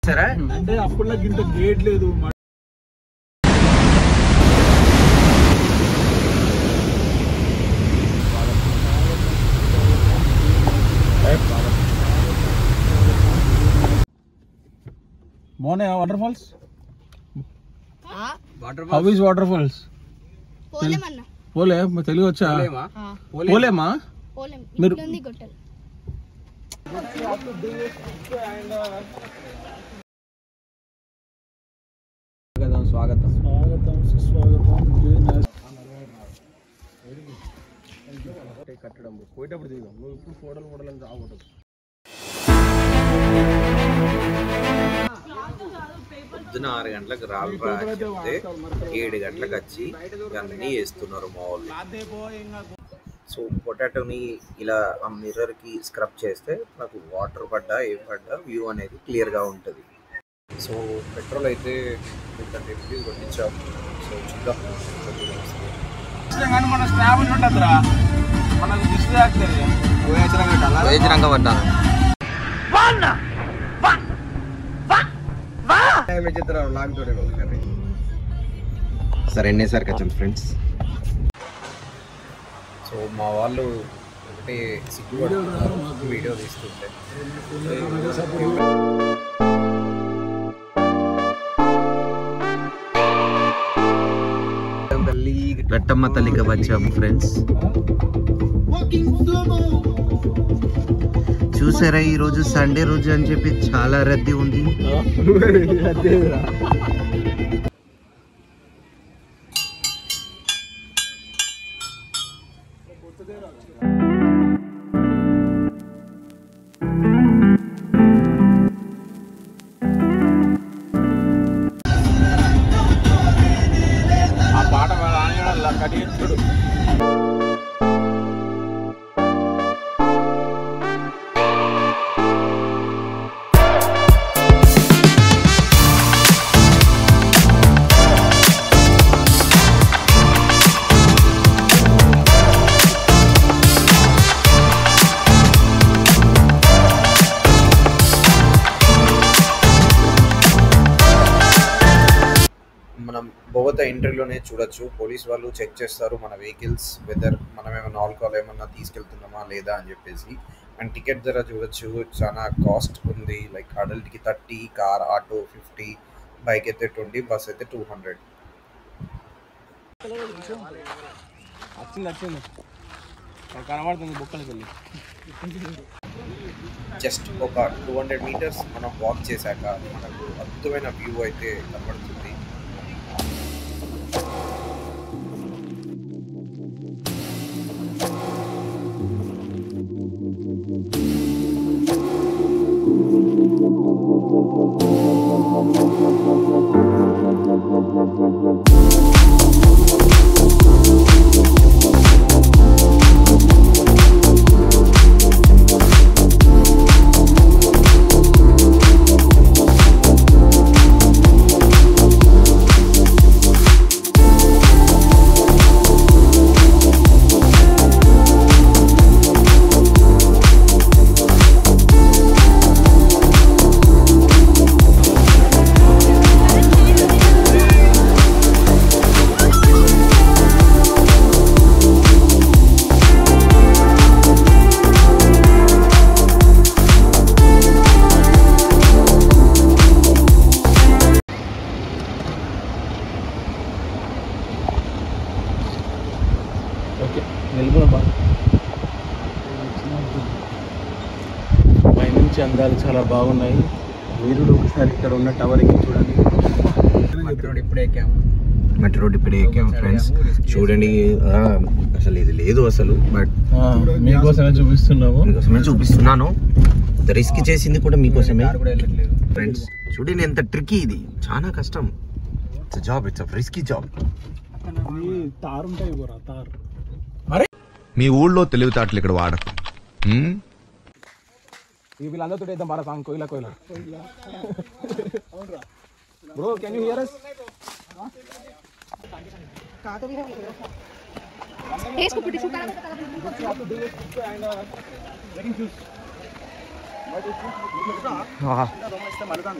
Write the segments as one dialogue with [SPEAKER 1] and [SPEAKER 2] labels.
[SPEAKER 1] అంటే అప్పుడులా ఇంత గేట్ లేదు. బాగున్నాయా waterfalls? How is waterfalls? పోలే తెలుగు వచ్చా? పోలేమా మీరు? స్వాగతం స్వాగతం సుస్వాగతం. కట్టడం పోయేటప్పుడు దిగాం. నువ్వు ఇప్పుడు ఫోటోలు మోడలని రాకూడదు.
[SPEAKER 2] పొద్దున 6 గంటలకు రాళ్ళ చెప్తే 7 గంటలకు వచ్చి అన్నీ వేస్తున్నారు మా వాళ్ళు. సో పొటాటోని ఇలా ఆ మిర్రర్కి స్క్రబ్ చేస్తే నాకు వాటర్ పడ్డా ఏం పడ్డా వ్యూ అనేది క్లియర్గా ఉంటుంది. సో పెట్రోల్ అయితే ఇంత డెప్లీ కొట్టించాము. సో చూద్దాం.
[SPEAKER 1] మన స్నాబ్ ఉంటుందిరా, మనకు దిష్టి తాకుతుంది.
[SPEAKER 2] వేచిరంగా పడ్డాను. సరే ఎన్నేసరికి వచ్చాం ఫ్రెండ్స్. సో మా వాళ్ళు ఒకటే సిగ్గుపడుతున్నారు వీడియో తీస్తుంటే. గట్టమ్మ తల్లిగా వచ్చాము ఫ్రెండ్స్. చూసారా ఈరోజు సండే రోజు అని చెప్పి చాలా రద్దీ ఉంది.
[SPEAKER 1] ఆ పాట కటించుడు.
[SPEAKER 2] మనం బోగతా ఎంట్రీలోనే చూడొచ్చు, పోలీస్ వాళ్ళు చెక్ చేస్తారు మన వెహికల్స్ వెదర్ మనం ఏమైనా ఆల్కహాల్ ఏమన్నా తీసుకెళ్తున్నామా లేదా అని చెప్పేసి. అండ్ టికెట్ ధర చూడొచ్చు, చాలా కాస్ట్ ఉంది. లైక్ అడల్ట్కి 30, కార్ ఆటో 50, బైక్ అయితే 20, బస్ అయితే 200.
[SPEAKER 1] వచ్చింది కనబడుతుంది బుక్కలకి వెళ్ళి.
[SPEAKER 2] జస్ట్ ఒక 200 మీటర్స్ మనం వాక్ చేశాక మనకు అద్భుతమైన వ్యూ అయితే కనబడుతుంది. పైనుంచి అందాలు చాలా బాగున్నాయి. మీరు ఒకసారి ఇక్కడ ఉన్న టవర్ ఎక్కి చూడండి. మెట్రో రోడ్ ఇప్పుడే ఎక్కాము ఫ్రెండ్స్. చూడండి అసలు ఇది లేదు అసలు, బట్
[SPEAKER 1] మీకోసమే
[SPEAKER 2] చూపిస్తున్నాను. రిస్క్ చేసింది కూడా మీకోసమే ఫ్రెండ్స్. చూడండి ఎంత ట్రిక్కీ ఇది, చాలా కష్టం. It's job, it's risky job.
[SPEAKER 1] తారు ఉంటాయి పోరా తారు.
[SPEAKER 3] మీ ఊళ్ళో తెలివితేటలు ఇక్కడ వాడకు.
[SPEAKER 1] వీళ్ళందరితో అయితే బాగా సాంగ్ కోయిలా కోయిలా. Bro can you here us?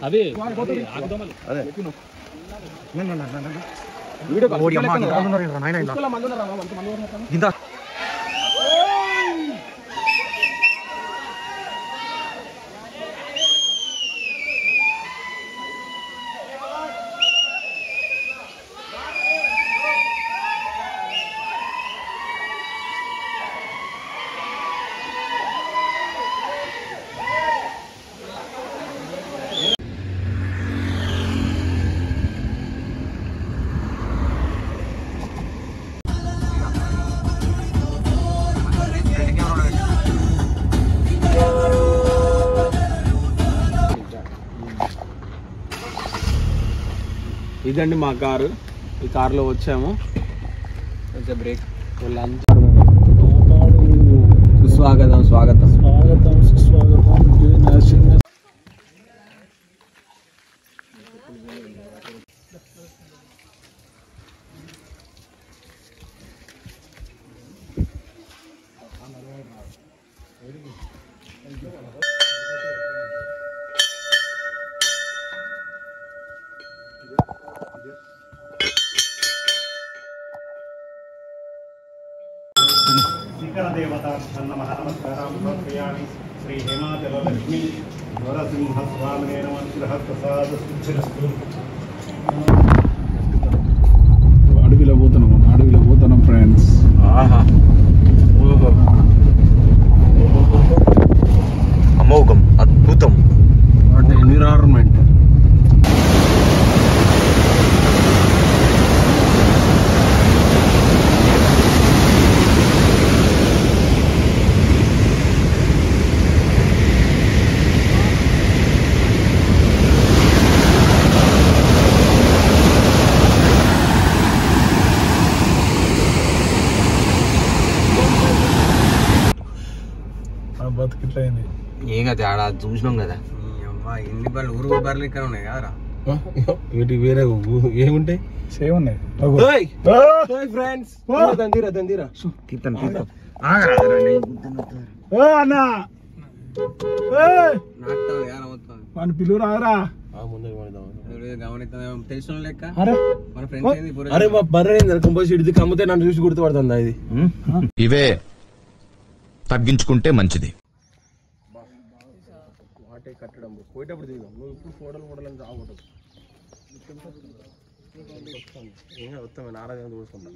[SPEAKER 1] అదే ఇదండి మా కారు. ఈ కారులో వచ్చాము. కొంచెం బ్రేక్. సుస్వాగతం స్వాగతం స్వాగతం సుస్వాగతం.
[SPEAKER 4] శ్రీ హేమాచల లక్ష్మీ నరసింహ స్వామి నమః ప్రసాద సిద్ధిరస్తు. అడవిలో పోతున్నాం ఫ్రెండ్స్.
[SPEAKER 3] అమోఘం, అద్భుతం.
[SPEAKER 4] What environment. బతుకిట్లయింది.
[SPEAKER 2] ఏం కదా ఆడ చూసినాం కదా. ఎన్ని బర్రెలు ఊరు బర్రెలు ఇక్కడ ఉన్నాయి కదరా.
[SPEAKER 4] వీటి వేరే ఏముంటాయి? సేమ్ ఉన్నాయి ఫ్రెండ్స్. మన పిలువు రారా.
[SPEAKER 2] తెలిసిన లెక్క
[SPEAKER 4] అరే మా బర్రె కంపోజ్ ఇడిది కమ్మితే నన్ను చూసి గుర్తుపడుతుందా ఇది?
[SPEAKER 3] ఇవే తగ్గించుకుంటే మంచిది.
[SPEAKER 4] వాటే కట్టడం పోయేటప్పుడు దిగుదాం. నువ్వు ఇప్పుడు ఫోటోలు అని రాకూడదు. వస్తామే నారాజ చూసుకుంటాం.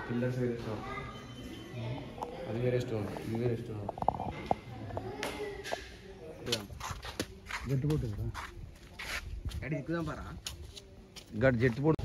[SPEAKER 4] పిల్లర్స్ వేరే ఇష్టం, అది వేరే ఇష్టం, ఇది వేరే ఇష్టం. జట్టు పోతుంది కదా
[SPEAKER 2] ఎక్కుదాం పరా.
[SPEAKER 3] గడ్ జట్టు పొడి.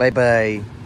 [SPEAKER 3] Bye bye.